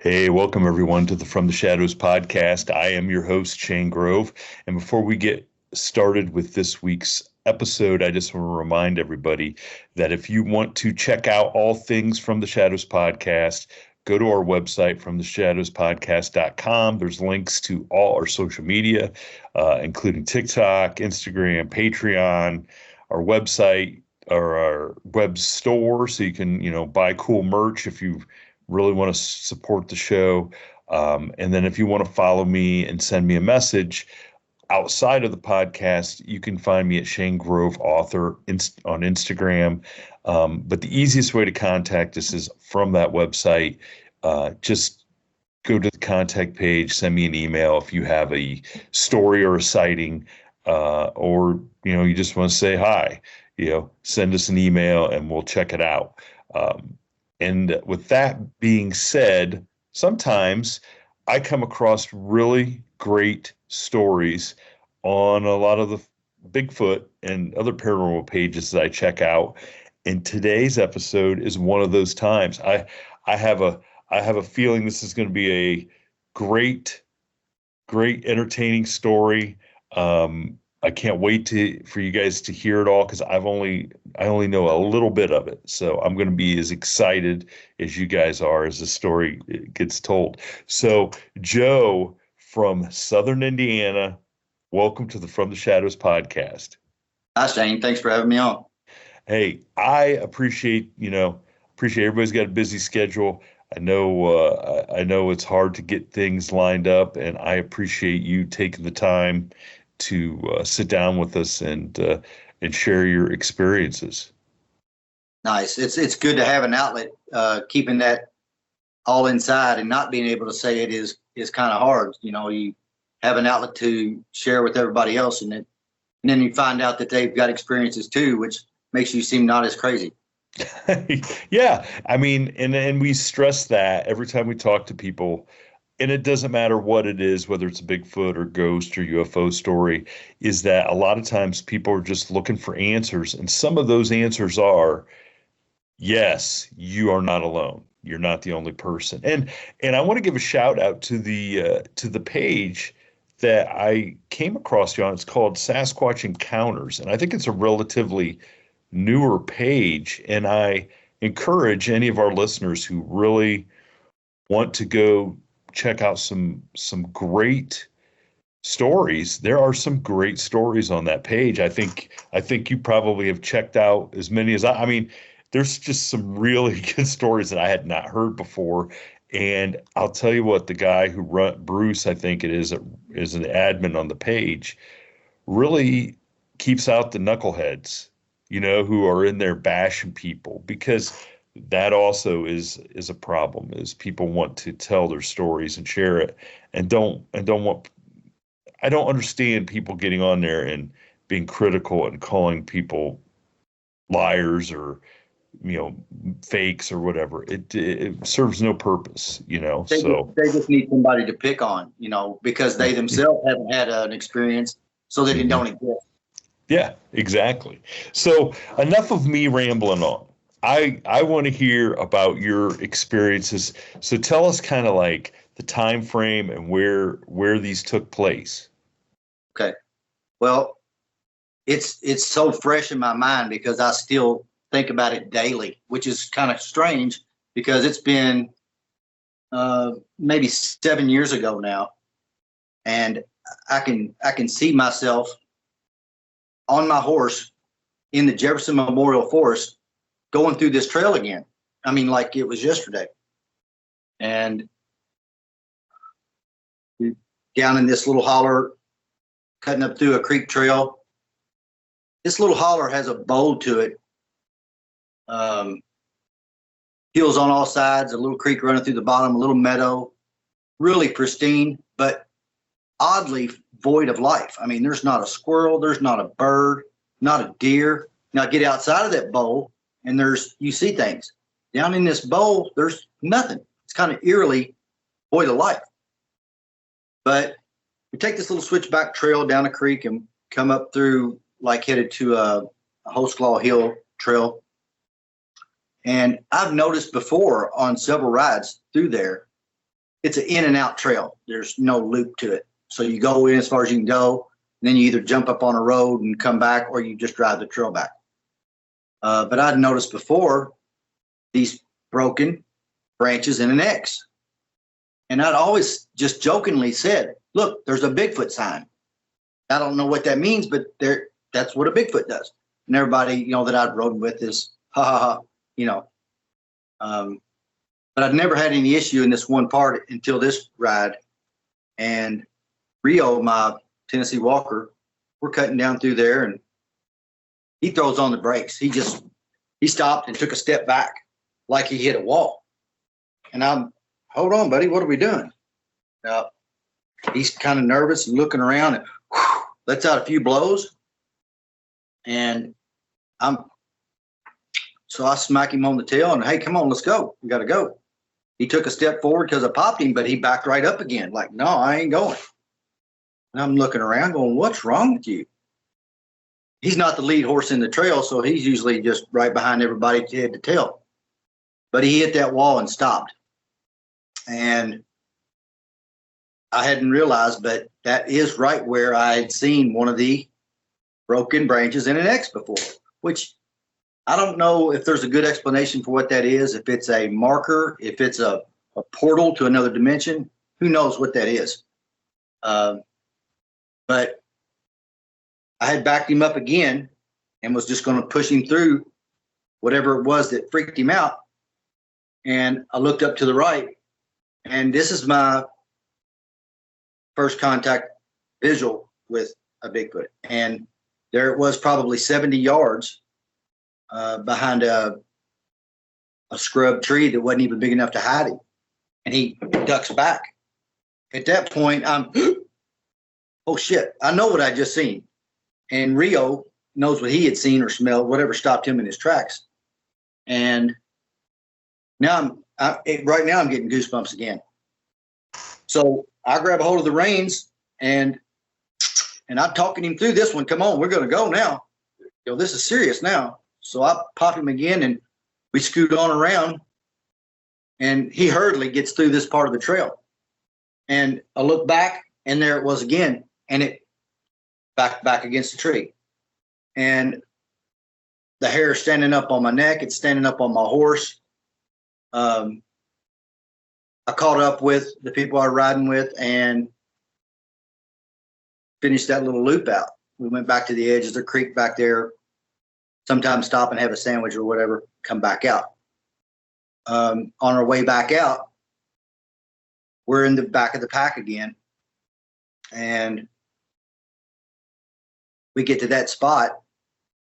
Hey, welcome everyone to the From the Shadows podcast. I am your host, Shane Grove. And before we get started with this week's episode, I just want to remind everybody that if you want to check out all things From the Shadows podcast, go to our website, fromtheshadowspodcast.com. There's links to all our social media, including TikTok, Instagram, Patreon, our website, or our web store, so you can, buy cool merch if you really want to support the show. And then if you want to follow me and send me a message outside of the podcast, you can find me at Shane Grove Author on Instagram. But the easiest way to contact us is from that website. Just go to the contact page, send me an email if you have a story or a sighting, or you just want to say hi. Send us an email and we'll check it out. And with that being said, sometimes I come across really great stories on a lot of the Bigfoot and other paranormal pages that I check out. And today's episode is one of those times. I have a feeling this is going to be a great, great, entertaining story. I can't wait for you guys to hear it all because I only know a little bit of it. So I'm going to be as excited as you guys are as the story gets told. So Joe from Southern Indiana, welcome to the From the Shadows podcast. Hi, Shane. Thanks for having me on. Hey, I appreciate everybody's got a busy schedule. I know it's hard to get things lined up, and I appreciate you taking the time to sit down with us and share your experiences. Nice. It's good to have an outlet. Keeping that all inside and not being able to say it is kind of hard. You have an outlet to share with everybody else, and then you find out that they've got experiences too, which makes you seem not as crazy. Yeah, I mean, and we stress that every time we talk to people. And it doesn't matter what it is, whether it's a Bigfoot or ghost or UFO story, is that a lot of times people are just looking for answers. And some of those answers are, yes, you are not alone. You're not the only person. And I want to give a shout out to the page that I came across you on. It's called Sasquatch Encounters. And I think it's a relatively newer page. And I encourage any of our listeners who really want to go check out some great stories. There are some great stories on that page. I think you probably have checked out as many as I mean, there's just some really good stories that I had not heard before. And I'll tell you what, the guy who Bruce, I think it is an admin on the page, really keeps out the knuckleheads, who are in there bashing people, because that also is a problem, is people want to tell their stories and share it and don't want. I don't understand people getting on there and being critical and calling people liars or fakes or whatever. It serves no purpose, They just need somebody to pick on, because they themselves haven't had an experience, so they don't exist. Yeah, exactly. So enough of me rambling on. I want to hear about your experiences. So tell us kind of like the time frame and where these took place. Okay. Well, it's so fresh in my mind because I still think about it daily, which is kind of strange because it's been maybe 7 years ago now, and I can see myself on my horse in the Jefferson Memorial Forest going through this trail again. I mean, like it was yesterday. And down in this little holler, cutting up through a creek trail. This little holler has a bowl to it. Hills on all sides, a little creek running through the bottom, a little meadow, really pristine, but oddly void of life. I mean, there's not a squirrel, there's not a bird, not a deer. Now get outside of that bowl, and you see things. Down in this bowl, there's nothing. It's kind of eerily void of life. But we take this little switchback trail down a creek and come up through, like headed to a Hostclaw Hill trail. And I've noticed before on several rides through there it's an in and out trail. There's no loop to it. So you go in as far as you can go, and then you either jump up on a road and come back, or you just drive the trail back. But I'd noticed before these broken branches in an X. And I'd always just jokingly said, look, there's a Bigfoot sign. I don't know what that means, but that's what a Bigfoot does. And everybody, you know, that I'd rode with is, ha, ha, ha, you know. But I'd never had any issue in this one part until this ride. And Rio, my Tennessee Walker, we're cutting down through there, and he throws on the brakes. He stopped and took a step back like he hit a wall. And I'm, hold on, buddy, what are we doing? He's kind of nervous and looking around, and lets out a few blows. And so I smack him on the tail and, hey, come on, let's go. We got to go. He took a step forward because I popped him, but he backed right up again. Like, no, I ain't going. And I'm looking around going, what's wrong with you? He's not the lead horse in the trail, so he's usually just right behind everybody head to tail. But he hit that wall and stopped. And I hadn't realized, but that is right where I had seen one of the broken branches in an X before, which I don't know if there's a good explanation for what that is, if it's a marker, if it's a portal to another dimension. Who knows what that is? But I had backed him up again and was just going to push him through whatever it was that freaked him out. And I looked up to the right, and this is my first contact visual with a Bigfoot. And there it was, probably 70 yards behind a scrub tree that wasn't even big enough to hide him. And he ducks back. At that point, I'm, oh shit, I know what I just seen. And Rio knows what he had seen or smelled, whatever stopped him in his tracks. And now right now I'm getting goosebumps again. So I grab a hold of the reins and I'm talking him through this one. Come on, we're going to go now. You know, this is serious now. So I pop him again, and we scoot on around, and he hurriedly gets through this part of the trail. And I look back, and there it was again, and it back against the tree. And the hair is standing up on my neck. It's standing up on my horse. I caught up with the people I was riding with and finished that little loop out. We went back to the edge of the creek back there, sometimes stop and have a sandwich or whatever, come back out. On our way back out, we're in the back of the pack again. And we get to that spot,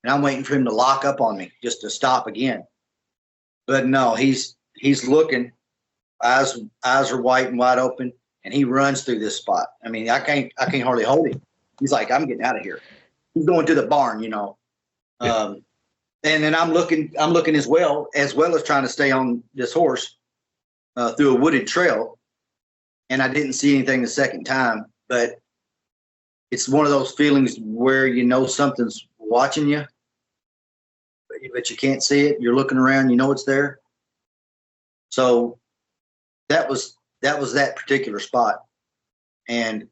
and I'm waiting for him to lock up on me, just to stop again. But no, he's looking, eyes are white and wide open, and he runs through this spot. I mean, I can't hardly hold him. He's like, I'm getting out of here. He's going to the barn, you know. Yeah. And then I'm looking as well as trying to stay on this horse through a wooded trail. And I didn't see anything the second time, but it's one of those feelings where you know something's watching you, but you can't see it. You're looking around, you know it's there. So that was that particular spot, and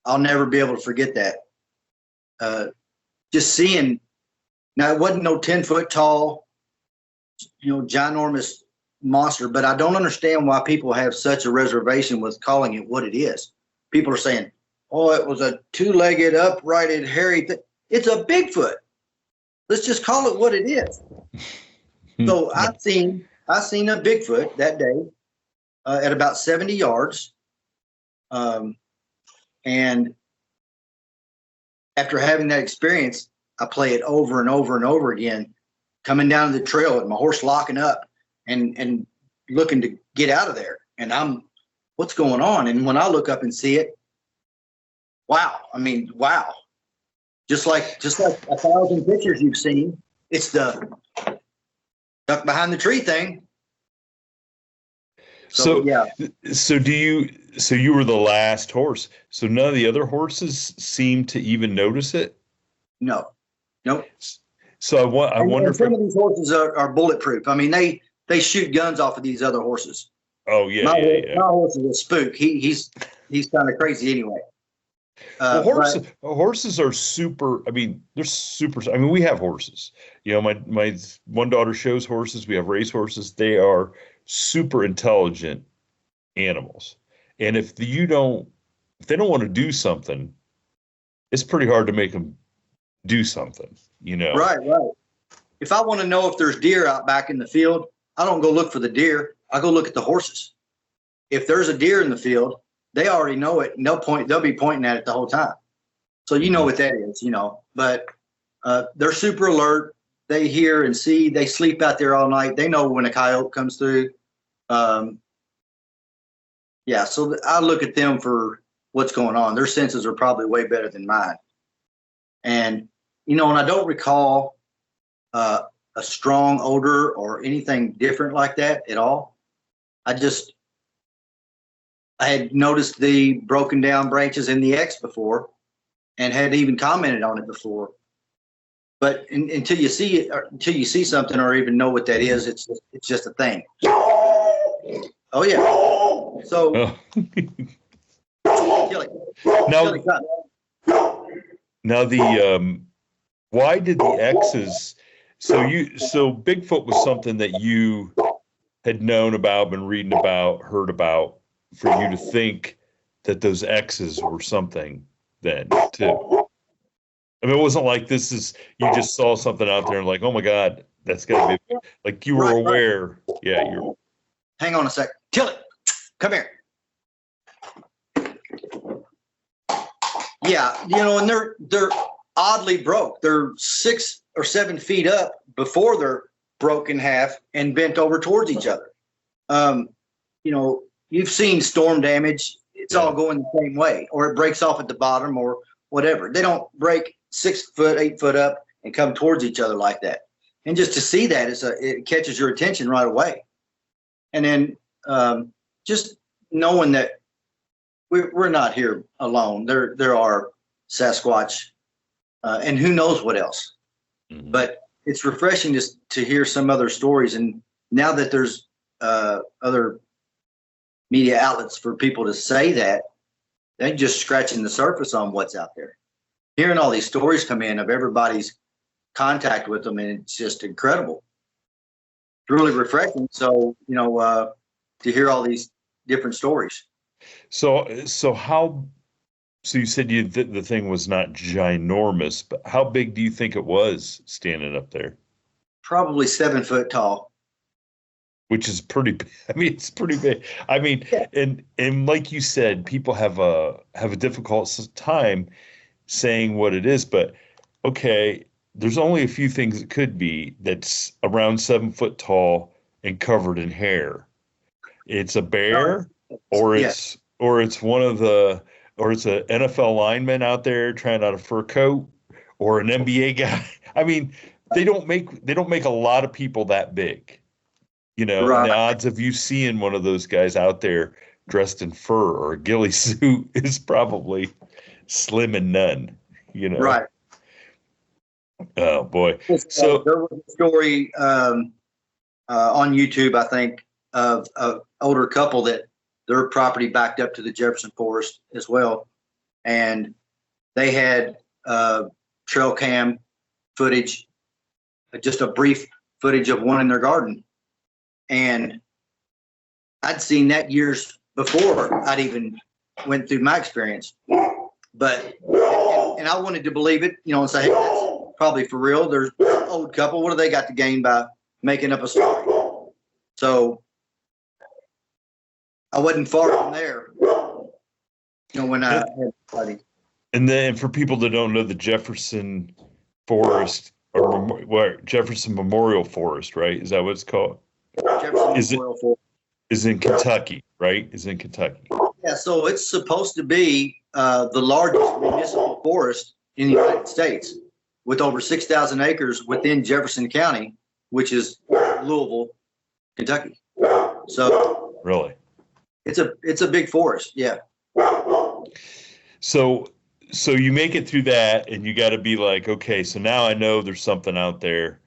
I'll never be able to forget that. Just seeing, now it wasn't no 10-foot tall, you know, ginormous monster, but I don't understand why people have such a reservation with calling it what it is. People are saying, oh, it was a two-legged, uprighted, hairy thing. It's a Bigfoot. Let's just call it what it is. So I seen a Bigfoot that day at about 70 yards. And after having that experience, I play it over and over and over again, coming down the trail with my horse locking up and looking to get out of there. And I'm, what's going on? And when I look up and see it, wow. I mean, wow. Just like 1,000 pictures you've seen, it's the duck behind the tree thing. So yeah. So you were the last horse. So none of the other horses seem to even notice it? No. Nope. So I wonder if some of these horses are bulletproof. I mean, they shoot guns off of these other horses. Oh yeah, My yeah, yeah. my horse is a spook. He's kind of crazy anyway. Well, But horses are super. I mean, they're super. I mean, we have horses. You know, my one daughter shows horses. We have race horses. They are super intelligent animals. And if they don't want to do something, it's pretty hard to make them do something, you know? right. If I want to know if there's deer out back in the field, I don't go look for the deer. I go look at the horses. If there's a deer in the field, they already know it, and they'll be pointing at it the whole time. So you know what that is, you know. But they're super alert. They hear and see. They sleep out there all night. They know when a coyote comes through. Yeah, so I look at them for what's going on. Their senses are probably way better than mine. And and I don't recall a strong odor or anything different like that at all. I had noticed the broken down branches in the X before, and had even commented on it before. But until you see it, or until you see something, or even know what that is, it's just a thing. Oh yeah. So kill it. Now, now the why did the X's? So Bigfoot was something that you had known about, been reading about, heard about, for you to think that those X's were something then too. I mean, it wasn't like you just saw something out there and like, oh my God, that's gotta be, like, you were aware. Right. Yeah, you're. Hang on a sec. Kill it. Come here. Yeah, and they're oddly broke. They're 6 or 7 feet up before they're broke in half and bent over towards each other. You've seen storm damage. It's all going the same way, or it breaks off at the bottom or whatever. They don't break 6 foot, 8 foot up and come towards each other like that. And just to see that, it catches your attention right away. And then just knowing that we're not here alone. There are Sasquatch, and who knows what else. Mm-hmm. But it's refreshing to hear some other stories. And now that there's other media outlets for people to say that, they're just scratching the surface on what's out there. Hearing all these stories come in of everybody's contact with them, and it's just incredible. It's really refreshing. So, to hear all these different stories. So you said the thing was not ginormous, but how big do you think it was standing up there? Probably 7 foot tall. Which is pretty. I mean, it's pretty big. I mean, and like you said, people have a difficult time saying what it is, but okay, there's only a few things it could be that's around 7 foot tall and covered in hair. It's a bear, or it's one of the, or it's an NFL lineman out there trying out a fur coat, or an NBA guy. I mean, they don't make a lot of people that big. And the odds of you seeing one of those guys out there dressed in fur or a ghillie suit is probably slim and none, Right. Oh boy. So there was a story on YouTube, I think, of an older couple that their property backed up to the Jefferson Forest as well. And they had trail cam footage, just a brief footage of one in their garden. And I'd seen that years before I'd even went through my experience. But, and I wanted to believe it, and say, hey, that's probably for real. There's an old couple. What do they got to gain by making up a story? So I wasn't far from there, when I had studied. And then for people that don't know, the Jefferson Forest, or Jefferson Memorial Forest, right? Is that what it's called? Jefferson Memorial Forest is in Kentucky, right? Is in Kentucky. Yeah, so it's supposed to be the largest municipal forest in the United States, with over 6,000 acres within Jefferson County, which is Louisville, Kentucky. So really, it's a big forest, yeah. So you make it through that, and you got to be like, okay, so now I know there's something out there.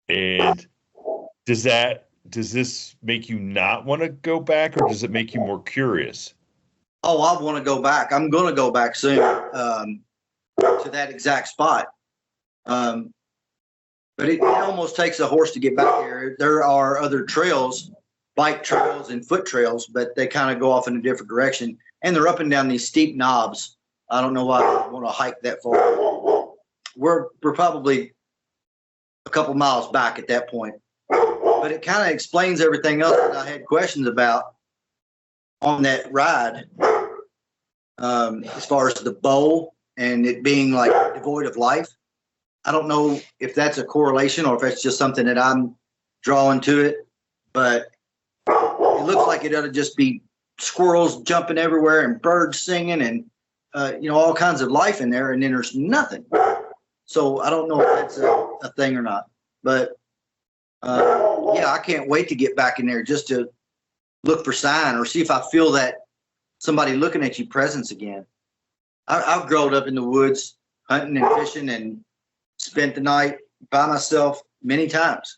And does that does this make you not want to go back, or does it make you more curious? Oh, I want to go back. I'm going to go back soon to that exact spot. But it almost takes a horse to get back there. There are other trails, bike trails and foot trails, but they kind of go off in a different direction. And they're up and down these steep knobs. I don't know why I want to hike that far. We're probably a couple miles back at that point. But it kind of explains everything else that I had questions about on that ride, as far as the bowl and it being like devoid of life. I don't know if that's a correlation or if it's just something that I'm drawing to it, but it looks like it ought to just be squirrels jumping everywhere and birds singing and, all kinds of life in there. And then there's nothing. So I don't know if that's a thing or not, but yeah, I can't wait to get back in there just to look for sign or see if I feel that somebody looking at you presence again. I've grown up in the woods hunting and fishing and spent the night by myself many times.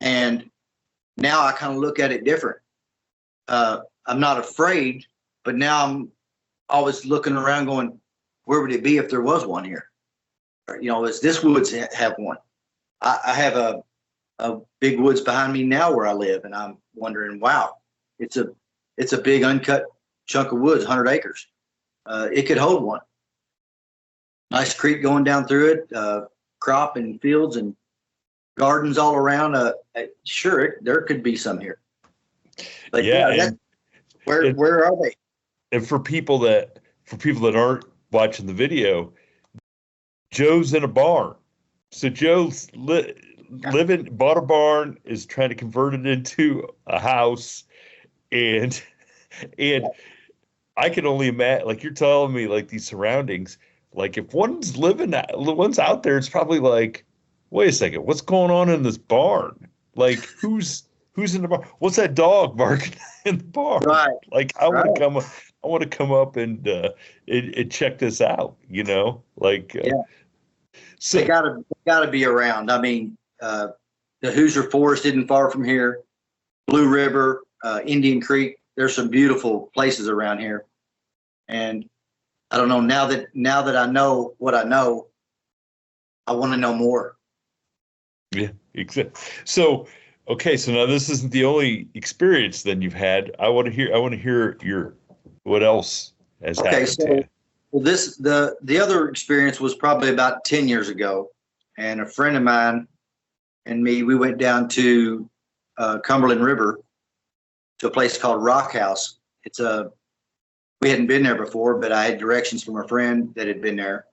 And now I kind of look at it different. I'm not afraid, but now I'm always looking around going, where would it be if there was one here? Or, is this woods have one? I have a big woods behind me now where I live, and I'm wondering, wow, it's a big uncut chunk of woods, 100 acres. It could hold one. Nice creek going down through it, crop and fields and gardens all around. Sure, there could be some here. But yeah, where are they? And for people that aren't watching the video, Joe's in a barn. So Joe's bought a barn, is trying to convert it into a house, and I can only imagine, like you're telling me, like these surroundings. Like if one's out there, it's probably like, wait a second, what's going on in this barn? Like who's in the barn? What's that dog barking in the barn? Right. Like I want to come up and check this out. Like yeah. So they gotta be around. I mean, the Hoosier Forest isn't far from here. Blue River, Indian Creek. There's some beautiful places around here, and I don't know, now that I know what I know, I want to know more. Yeah, exactly. So, okay, so now this isn't the only experience then you've had. I want to hear what else has happened to you. Well, the other experience was probably about 10 years ago, and a friend of mine and me, we went down to Cumberland River to a place called Rock House. We hadn't been there before, but I had directions from a friend that had been there.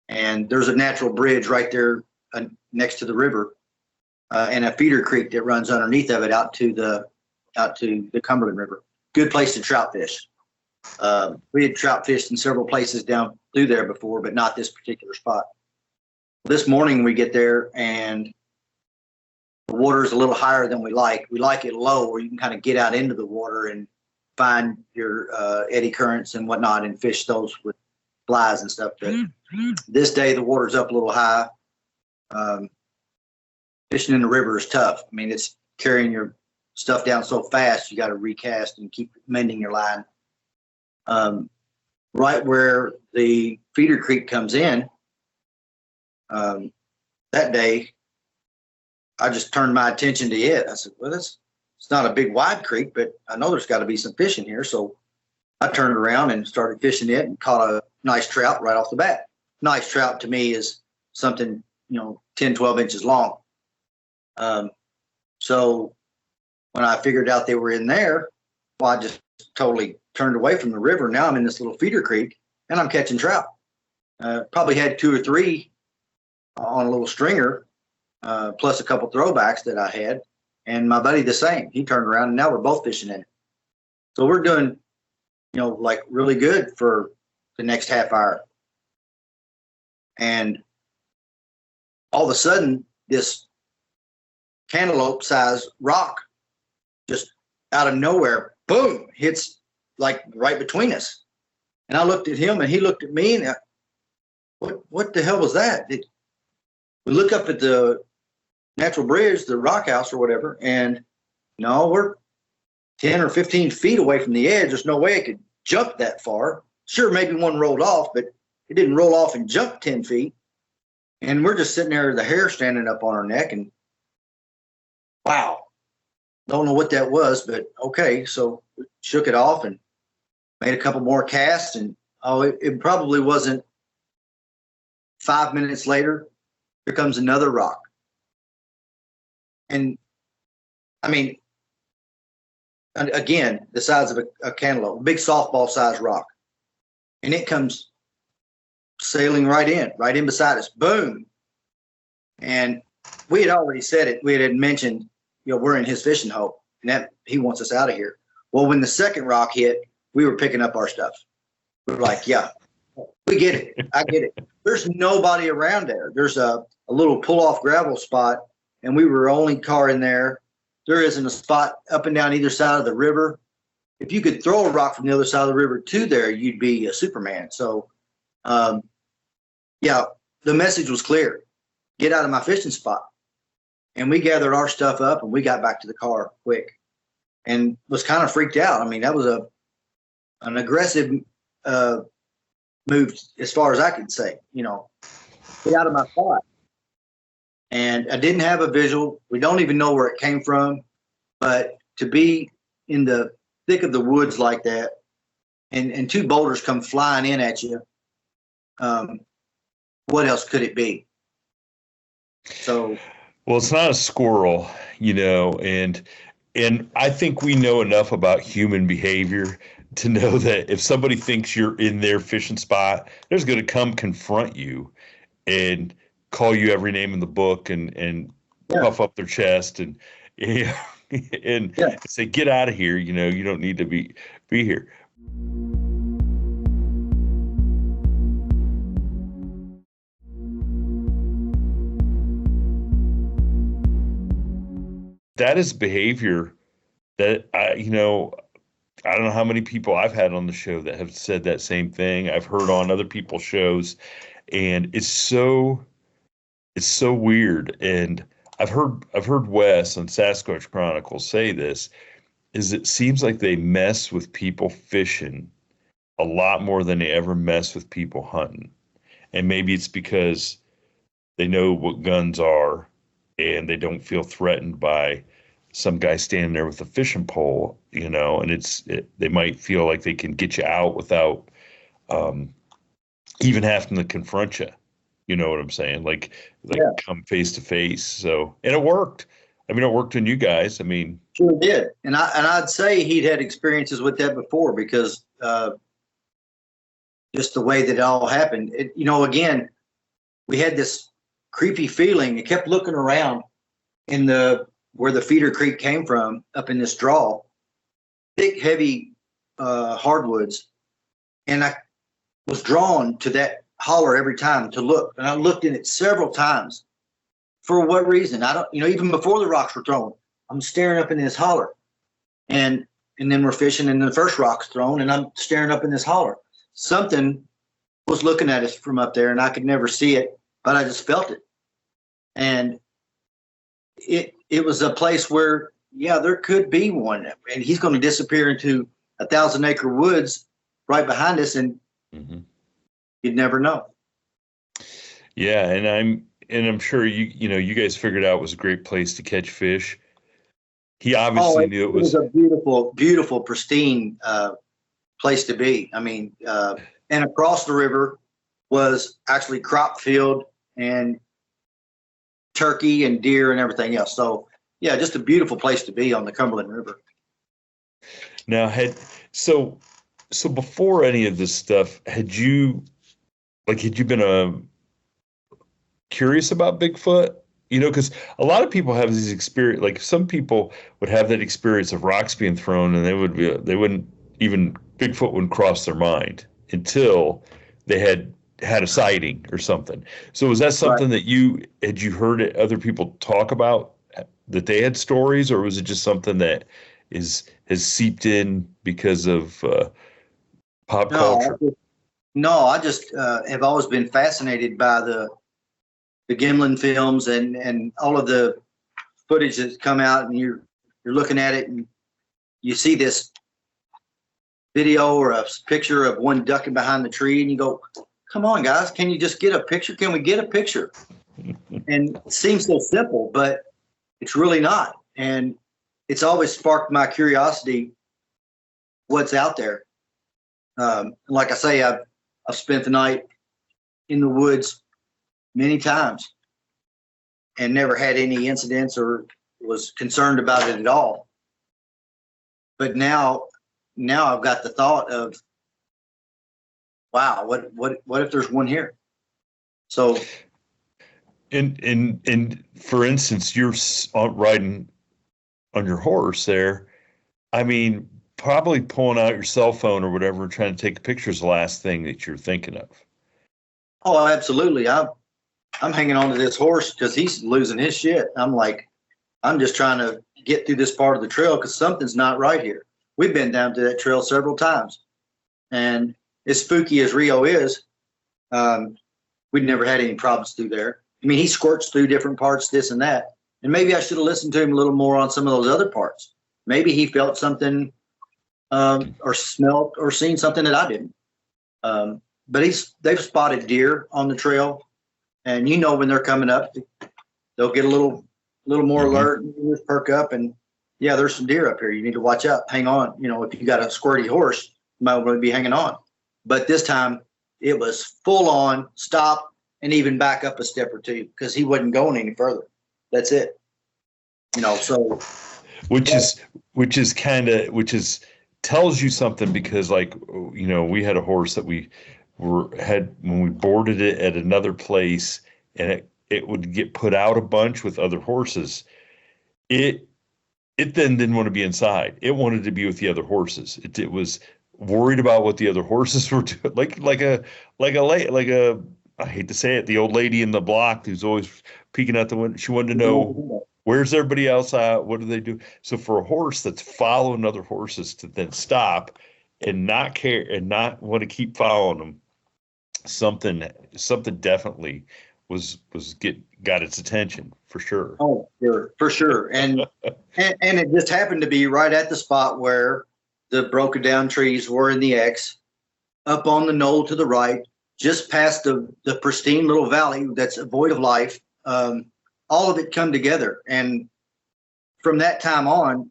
And there's a natural bridge right there next to the river, and a feeder creek that runs underneath of it out to the Cumberland River. Good place to trout fish. We had trout fished in several places down through there before, but not this particular spot. This morning we get there and the water is a little higher than we like. We like it low where you can kind of get out into the water and find your eddy currents and whatnot and fish those with flies and stuff. But this day the water's up a little high. Fishing in the river is tough. I mean, it's carrying your stuff down so fast, you got to recast and keep mending your line. Right where the feeder creek comes in, that day, I just turned my attention to it. I said, well, it's not a big wide creek, but I know there's got to be some fish in here. So I turned around and started fishing it and caught a nice trout right off the bat. Nice trout to me is something, 10, 12 inches long. So when I figured out they were in there, well, I just totally turned away from the river. Now I'm in this little feeder creek and I'm catching trout. Probably had 2 or 3 on a little stringer, plus a couple throwbacks that I had. And my buddy the same. He turned around and now we're both fishing in it. So we're doing, like really good for the next half hour. And all of a sudden, this cantaloupe-sized rock just out of nowhere, boom, hits like right between us. And I looked at him and he looked at me and what the hell was that? We look up at the natural bridge, the rock house or whatever. And no, we're 10 or 15 feet away from the edge. There's no way it could jump that far. Sure, maybe one rolled off, but it didn't roll off and jump 10 feet. And we're just sitting there, the hair standing up on our neck, and wow, don't know what that was, but okay. So we shook it off and made a couple more casts, and it probably wasn't 5 minutes later, here comes another rock. And I mean, again, the size of a cantaloupe, a big softball sized rock. And it comes sailing right in beside us. Boom. And we had already said it. We had mentioned, we're in his fishing hole and that he wants us out of here. Well, when the second rock hit, we were picking up our stuff. We were like, yeah, we get it. I get it. There's nobody around there. There's a little pull-off gravel spot, and we were only car in there. There isn't a spot up and down either side of the river. If you could throw a rock from the other side of the river to there, you'd be a Superman. So, yeah, the message was clear. Get out of my fishing spot. And we gathered our stuff up, and we got back to the car quick and was kind of freaked out. I mean, that was an aggressive move as far as I could say, get out of my spot. And I didn't have a visual. We don't even know where it came from. But to be in the thick of the woods like that, and two boulders come flying in at you, what else could it be? So, well, it's not a squirrel, and I think we know enough about human behavior to know that if somebody thinks you're in their fishing spot, they're going to come confront you and call you every name in the book and puff up their chest and say, get out of here. You don't need to be here. That is behavior that I don't know how many people I've had on the show that have said that same thing. I've heard on other people's shows, and it's so weird. And I've heard Wes on Sasquatch Chronicles say this, is it seems like they mess with people fishing a lot more than they ever mess with people hunting. And maybe it's because they know what guns are and they don't feel threatened by some guy standing there with a fishing pole, and they might feel like they can get you out without even having to confront you. You know what I'm saying? Like come face to face. So, and it worked. I mean, it worked on you guys. I mean, sure did. And I'd say he'd had experiences with that before because just the way that it all happened. Again, we had this creepy feeling. It kept looking around in where the feeder creek came from, up in this draw, thick, heavy hardwoods. And I was drawn to that holler every time to look. And I looked in it several times. For what reason? I don't, even before the rocks were thrown, I'm staring up in this holler. And then we're fishing and the first rock's thrown and I'm staring up in this holler. Something was looking at us from up there and I could never see it, but I just felt it. And it was a place where, there could be one, and he's going to disappear into 1,000-acre woods right behind us, and you'd never know. Yeah, and I'm sure you guys figured out it was a great place to catch fish. He obviously knew it was a beautiful, beautiful, pristine place to be. I mean, and across the river was actually crop field and turkey and deer and everything else. So yeah, just a beautiful place to be on the Cumberland River. Now so before any of this stuff, had you been curious about Bigfoot? Because a lot of people have these experience, like some people would have that experience of rocks being thrown and they wouldn't even, Bigfoot wouldn't cross their mind until they had a sighting or something. So was that something that you heard other people talk about, that they had stories, or was it just something that has seeped in because of pop culture? I just have always been fascinated by the Gimlin films and all of the footage that's come out, and you're looking at it, and you see this video or a picture of one ducking behind the tree, and you go, come on, guys, can you just get a picture? Can we get a picture? And it seems so simple, but it's really not. And it's always sparked my curiosity, what's out there. Like I say, I've spent the night in the woods many times and never had any incidents or was concerned about it at all. But now I've got the thought of, wow, what if there's one here? So, and for instance, you're riding on your horse there. I mean, probably pulling out your cell phone or whatever and trying to take pictures, the last thing that you're thinking of. Oh, absolutely. I'm hanging on to this horse because he's losing his shit. I'm just trying to get through this part of the trail because something's not right here. We've been down to that trail several times, and as spooky as Rio is, we'd never had any problems through there. I mean, he squirts through different parts, this and that, and maybe I should have listened to him a little more on some of those other parts. Maybe he felt something or smelt or seen something that I didn't. But they've spotted deer on the trail, and when they're coming up, they'll get a little more alert and just perk up, and yeah, there's some deer up here. You need to watch out. Hang on. If you got a squirty horse, you might want to be hanging on. But this time it was full on stop and even back up a step or two because he wasn't going any further. That's it. So which tells you something, because we had a horse that we had when we boarded it at another place, and it would get put out a bunch with other horses. It then didn't want to be inside. It wanted to be with the other horses. It was worried about what the other horses were doing. Like a I hate to say it, the old lady in the block who's always peeking out the window. She wanted to know, where's everybody else at? What do they do? So for a horse that's following other horses to then stop and not care and not want to keep following them, something definitely got its attention, for sure. Oh, for sure. And it just happened to be right at the spot where the broken down trees were in the X, up on the knoll to the right, just past the pristine little valley that's void of life. All of it come together. And from that time on,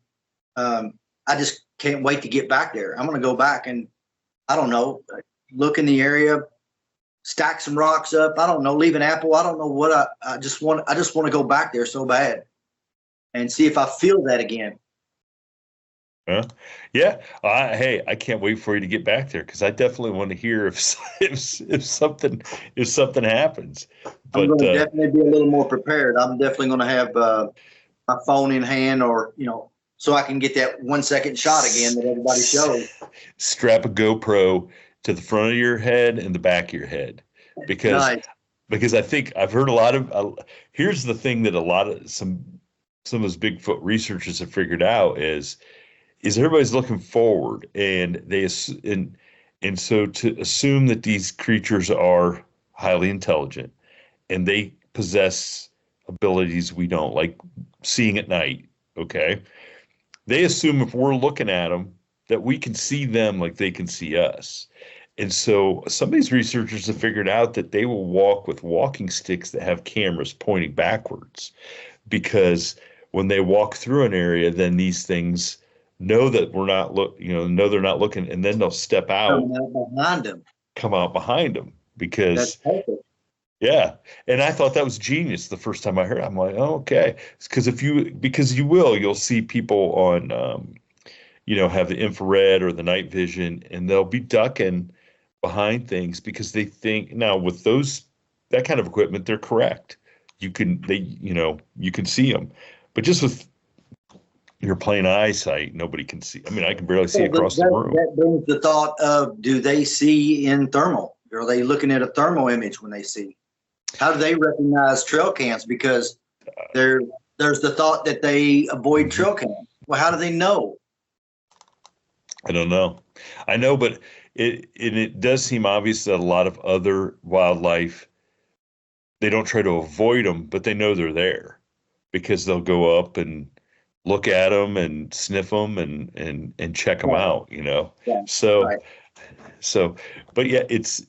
I just can't wait to get back there. I'm going to go back and, I don't know, look in the area, stack some rocks up. I don't know, leave an apple. I don't know what I just want to go back there so bad and see if I feel that again. Yeah. Hey, I can't wait for you to get back there, because I definitely want to hear if something happens. But I'm going to definitely be a little more prepared. I'm definitely going to have my phone in hand, or so I can get that 1 second shot again that everybody shows. Strap a GoPro to the front of your head and the back of your head, because I think I've heard a lot of. Here's the thing that a lot of some of those Bigfoot researchers have figured out is everybody's looking forward, and so to assume that these creatures are highly intelligent and they possess abilities we don't, like seeing at night. Okay, they assume if we're looking at them that we can see them like they can see us. And so some of these researchers have figured out that they will walk with walking sticks that have cameras pointing backwards, because when they walk through an area, then these things know that we're not know they're not looking, and then they'll step out, come out behind them, because that's perfect. Yeah. And I thought that was genius the first time I heard it. I'm like, oh, okay. It's because you'll see people on, have the infrared or the night vision, and they'll be ducking behind things because they think now with that kind of equipment, they're correct. You can see them, but just with your plain eyesight, nobody can see. I mean, I can barely see across the room. That brings the thought of, do they see in thermal? Are they looking at a thermal image when they see? How do they recognize trail cams? Because there's the thought that they avoid trail cams. Well, how do they know? I don't know. I know, but it does seem obvious that a lot of other wildlife, they don't try to avoid them, but they know they're there. because they'll go up and look at them and sniff them and check them Right. out, you know. Yeah. So Right. so, but yeah, it's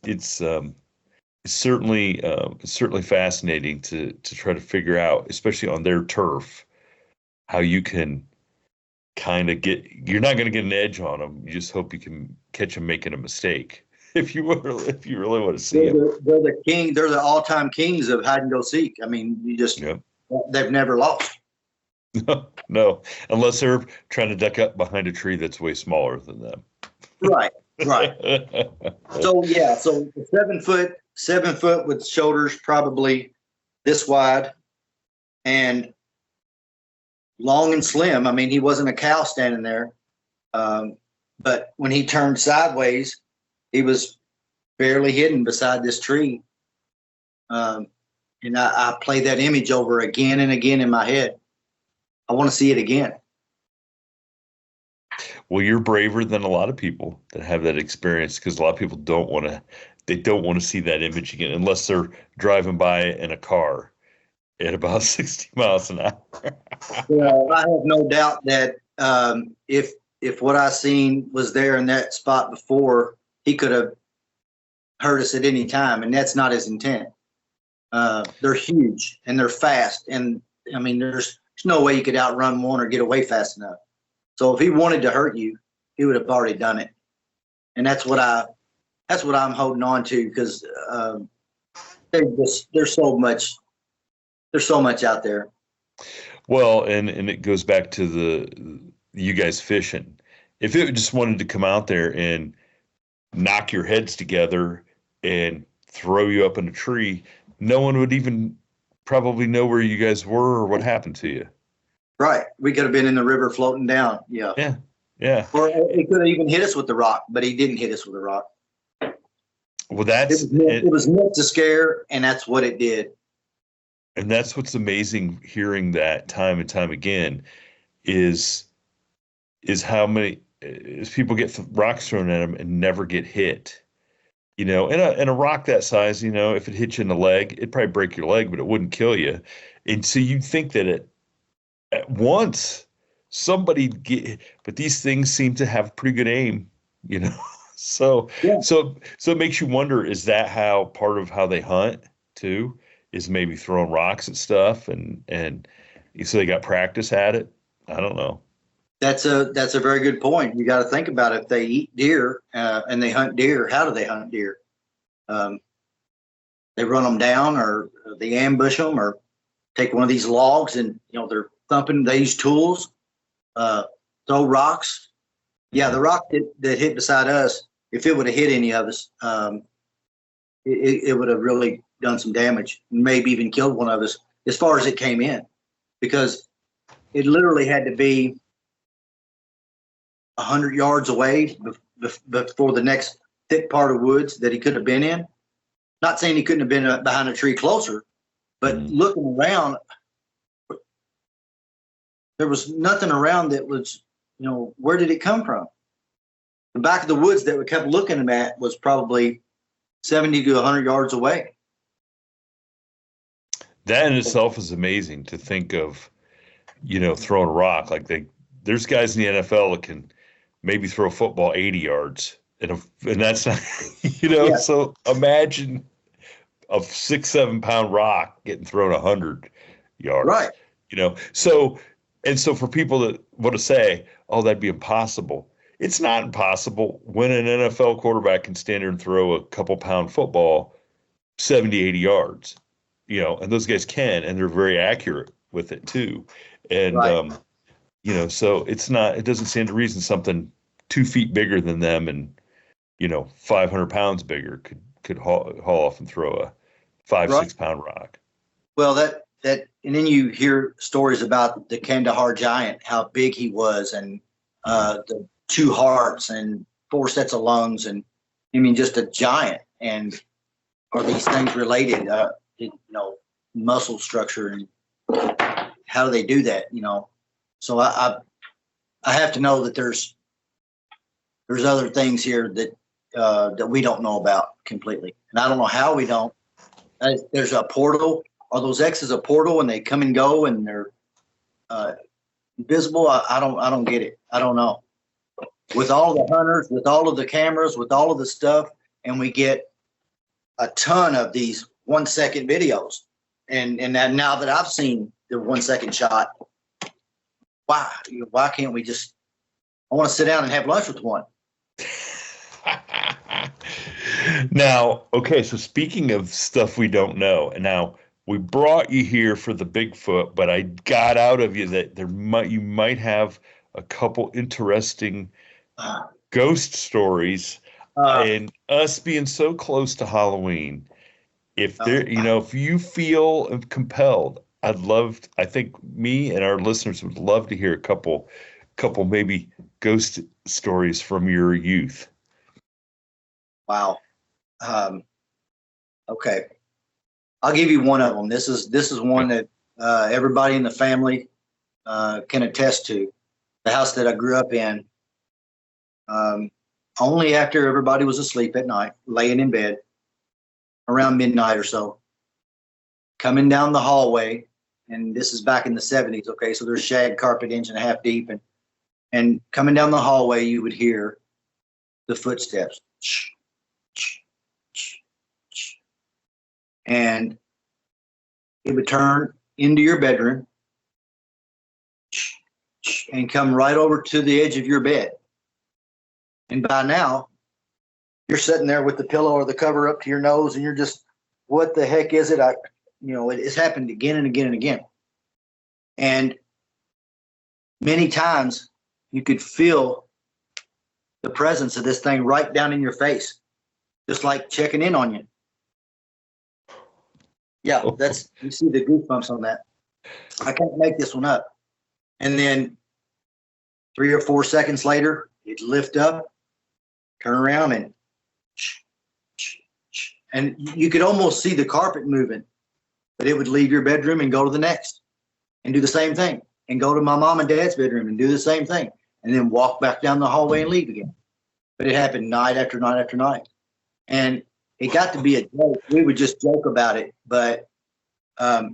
certainly fascinating to try to figure out, especially on their turf, how you can kind of you're not going to get an edge on them. You just hope you can catch them making a mistake if you really want to see them. They're the king. They're the all-time kings of hide and go seek. I mean, Yep. they've never lost. No, unless they're trying to duck up behind a tree that's way smaller than them. Right. Right. So yeah, so 7 foot with shoulders probably this wide and long and slim. I mean, he wasn't a cow standing there, but when he turned sideways, he was barely hidden beside this tree. And I play that image over again and again in my head. I want to see it again. Well, you're braver than a lot of people that have that experience, because a lot of people don't want to see that image again unless they're driving by in a car at about 60 miles an hour. Well, I have no doubt that if what I seen was there in that spot before, he could have hurt us at any time, and that's not his intent. They're huge and they're fast, and I mean, there's no way you could outrun one or get away fast enough. So if he wanted to hurt you, he would have already done it, and that's what I'm holding on to, because there's so much out there. Well, and it goes back to you guys fishing. If it just wanted to come out there and knock your heads together and throw you up in a tree, no one would even probably know where you guys were or what happened to you. Right. We could have been in the river floating down. Yeah. Yeah. Yeah. Or he could have even hit us with the rock, but he didn't hit us with a rock. Well, it was meant to scare, and that's what it did. And that's what's amazing, hearing that time and time again, is how many people get rocks thrown at them and never get hit. You know, and a rock that size, you know, if it hits you in the leg, it'd probably break your leg, but it wouldn't kill you. And so you'd think that at once but these things seem to have pretty good aim, you know. So Yeah. so it makes you wonder, is that how part of how they hunt too, is maybe throwing rocks at stuff, and so they got practice at it? I don't know. That's a very good point. You got to think about it. If they eat deer and they hunt deer, how do they hunt deer? They run them down, or they ambush them, or take one of these logs and, you know, they're thumping. They use tools, throw rocks. Yeah, the rock that hit beside us, if it would have hit any of us, it would have really done some damage, maybe even killed one of us as far as it came in, because it literally had to be 100 yards away before the next thick part of woods that he could have been in. Not saying he couldn't have been behind a tree closer, but looking around, there was nothing around that was, you know, where did it come from? The back of the woods that we kept looking at was probably 70 to 100 yards away. That in itself is amazing to think of, you know, throwing a rock. Like there's guys in the NFL that can maybe throw a football 80 yards, and that's not, you know. Yeah. So imagine a 6-7 pound rock getting thrown 100 yards, right? You know, so for people that want to say, oh, that'd be impossible, it's not impossible when an NFL quarterback can stand there and throw a couple pound football 70, 80 yards, you know, and those guys can, and they're very accurate with it too. And, right. You know, so it doesn't stand to reason something 2 feet bigger than them and, you know, 500 pounds bigger could haul off and throw a 5-6 pound rock. Well, that, and then you hear stories about the Kandahar giant, how big he was, and the 2 hearts and 4 sets of lungs, and I mean, just a giant. And are these things related? You know, muscle structure, and how do they do that? You know, so I have to know that there's other things here that we don't know about completely, and I don't know how we don't. There's a portal Are those X's a portal and they come and go and they're invisible? I don't get it. I don't know. With all the hunters, with all of the cameras, with all of the stuff, and we get a ton of these 1 second videos. And that now that I've seen the 1 second shot, why can't we just, I want to sit down and have lunch with one. Now, okay, so speaking of stuff we don't know, and now we brought you here for the Bigfoot, but I got out of you that you might have a couple interesting ghost stories, and us being so close to Halloween. If if you feel compelled, I think me and our listeners would love to hear a couple maybe ghost stories from your youth. Wow. Okay. I'll give you one of them. This is one that everybody in the family can attest to. The house that I grew up in, only after everybody was asleep at night, laying in bed around midnight or so, coming down the hallway, and this is back in the 70s, okay, so there's shag carpet 1.5 inches deep, and coming down the hallway, you would hear the footsteps. And it would turn into your bedroom and come right over to the edge of your bed. And by now, you're sitting there with the pillow or the cover up to your nose, and you're just, what the heck is it? It's happened again and again and again. And many times you could feel the presence of this thing right down in your face, just like checking in on you. Yeah, you see the goosebumps on that. I can't make this one up. And then 3 or 4 seconds later, it'd lift up, turn around, and you could almost see the carpet moving, but it would leave your bedroom and go to the next and do the same thing, and go to my mom and dad's bedroom and do the same thing, and then walk back down the hallway and leave again. But it happened night after night after night. And it got to be a joke. We would just joke about it. But at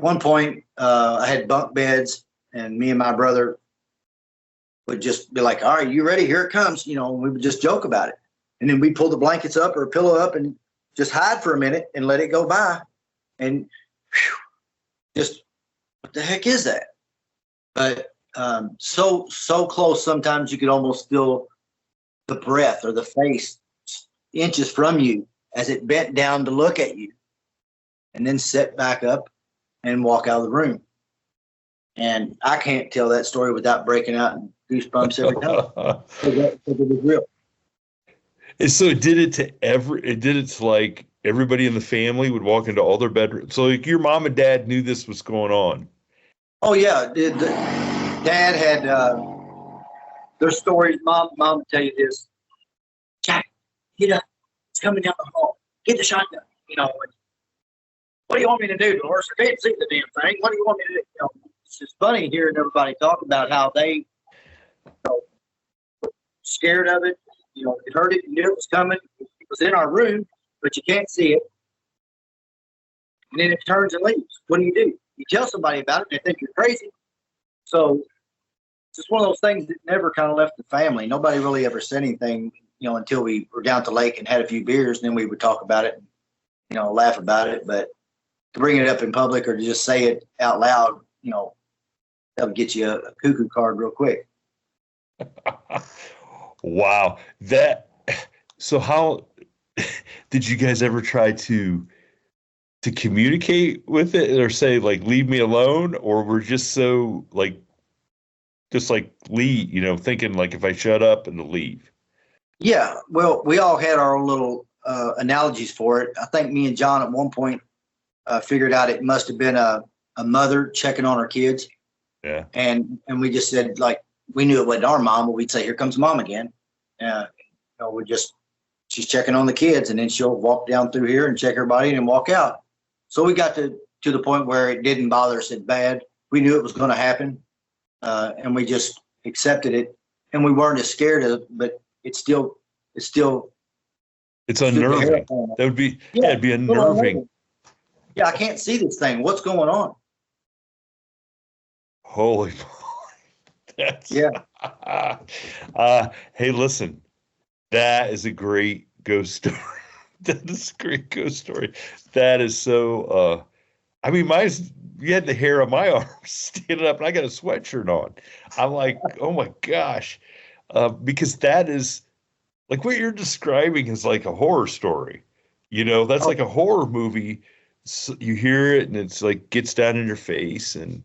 one point, I had bunk beds, and me and my brother would just be like, all right, you ready? Here it comes. We would just joke about it. And then we'd pull the blankets up or a pillow up and just hide for a minute and let it go by. And just, what the heck is that? But so close, sometimes you could almost feel the breath or the face inches from you as it bent down to look at you, and then sit back up and walk out of the room. And I can't tell that story without breaking out in goosebumps every time. Because it was real. And so it did it to like everybody in the family would walk into all their bedrooms. So like your mom and dad knew this was going on. Oh yeah, Dad had their stories. Mom would tell you this. Jack, get up! It's coming down the hall. Get the shotgun. What do you want me to do, Dolores? I can't see the damn thing. What do you want me to do? It's just funny hearing everybody talk about how they scared of it. You heard it, you knew it was coming. It was in our room, but you can't see it. And then it turns and leaves. What do? You tell somebody about it, and they think you're crazy. So it's just one of those things that never kind of left the family. Nobody really ever said anything, until we were down at the lake and had a few beers, and then we would talk about it and, laugh about it. But to bring it up in public or to just say it out loud, that would get you a cuckoo card real quick. Wow. So how did you guys ever try to communicate with it, or say like, leave me alone? Or we're just so like, leave, thinking like, if I shut up and leave. Yeah. Well, we all had our own little analogies for it. I think me and John at one point figured out it must have been a mother checking on her kids. Yeah. And we just said, like, we knew it wasn't our mom, but we'd say, here comes mom again. She's checking on the kids, and then she'll walk down through here and check everybody and walk out. So we got to the point where it didn't bother us that bad. We knew it was going to happen, and we just accepted it, and we weren't as scared of it, but it's unnerving. That would be, it'd be unnerving. Yeah, I can't see this thing. What's going on? Holy moly. That's, Yeah. Hey, listen, that is a great ghost story. That is a great ghost story. That is so, I mean, you had the hair on my arm standing up, and I got a sweatshirt on. I'm like, oh my gosh. Because that is like what you're describing is like a horror story. That's Oh, like a horror movie. So you hear it and it's like gets down in your face and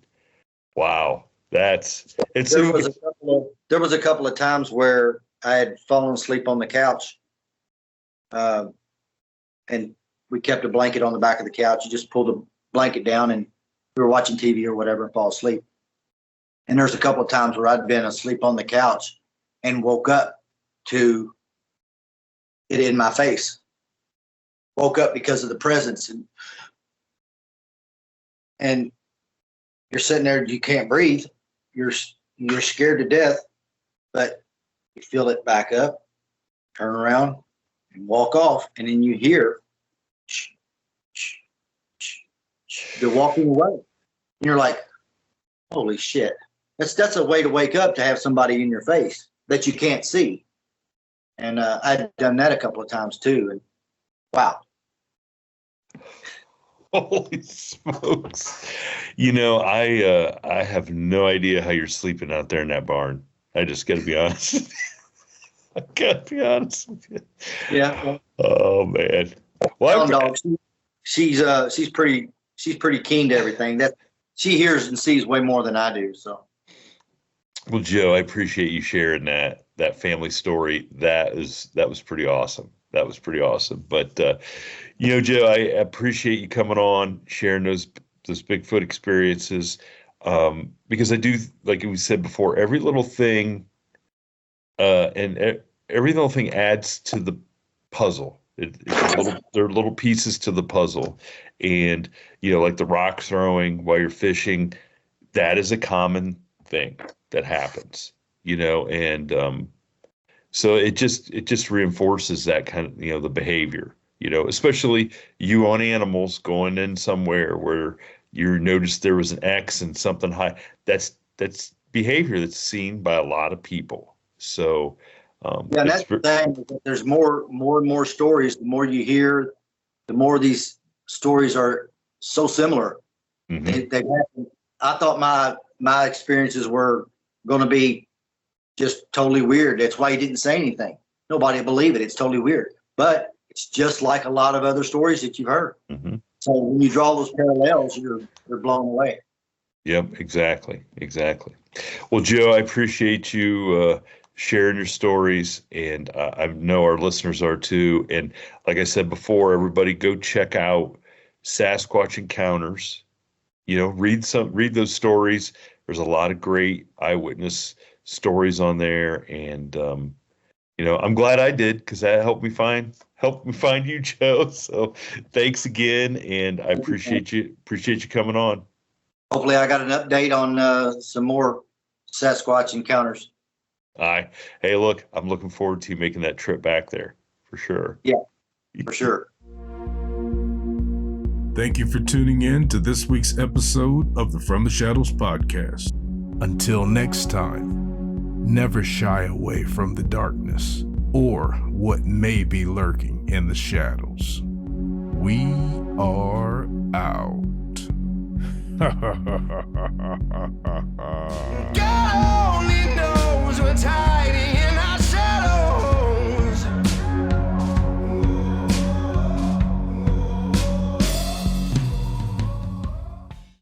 wow, it's there so was a couple of times where I had fallen asleep on the couch, and we kept a blanket on the back of the couch. You just pull the blanket down, and we were watching TV or whatever and fall asleep. And there's a couple of times where I'd been asleep on the couch and woke up to it in my face. Woke up because of the presence, and you're sitting there, you can't breathe. You're scared to death, but you feel it back up, turn around, and walk off, and then you hear they're walking away. And you're like, holy shit. That's a way to wake up, to have somebody in your face that you can't see. And I'd done that a couple of times too. And wow. holy smokes. I have no idea how you're sleeping out there in that barn. I just got to be honest. I got to be honest with you. Yeah. Oh man. Well, Dog, she's pretty keen to everything. That she hears and sees way more than I do. So. Well, Joe, I appreciate you sharing that family story. That was pretty awesome. That was pretty awesome. But Joe, I appreciate you coming on, sharing those Bigfoot experiences. Because I do, like we said before, every little thing, every little thing adds to the puzzle. They're little pieces to the puzzle, and like the rock throwing while you're fishing, that is a common thing that happens. And so it just reinforces that kind of the behavior. Especially you on animals going in somewhere where you noticed there was an X and something high. That's behavior that's seen by a lot of people. So yeah, and that's the thing. There's more and more stories. The more you hear, the more these stories are so similar. Mm-hmm. They happen. I thought my experiences were going to be just totally weird. That's why he didn't say anything. Nobody will believe it. It's totally weird. But it's just like a lot of other stories that you've heard. Mm-hmm. So when you draw those parallels, you're blown away. Yep, exactly. Well, Joe, I appreciate you sharing your stories, and I know our listeners are too. And like I said before, everybody go check out Sasquatch Encounters. Read those stories. There's a lot of great eyewitness stories on there, and I'm glad I did, because that helped me find you, Joe. So thanks again, and I appreciate you coming on. Hopefully I got an update on some more Sasquatch encounters. Hey, look, I'm looking forward to you making that trip back there for sure. Yeah, for sure. Thank you for tuning in to this week's episode of the From the Shadows podcast. Until next time, never shy away from the darkness or what may be lurking in the shadows. We are out.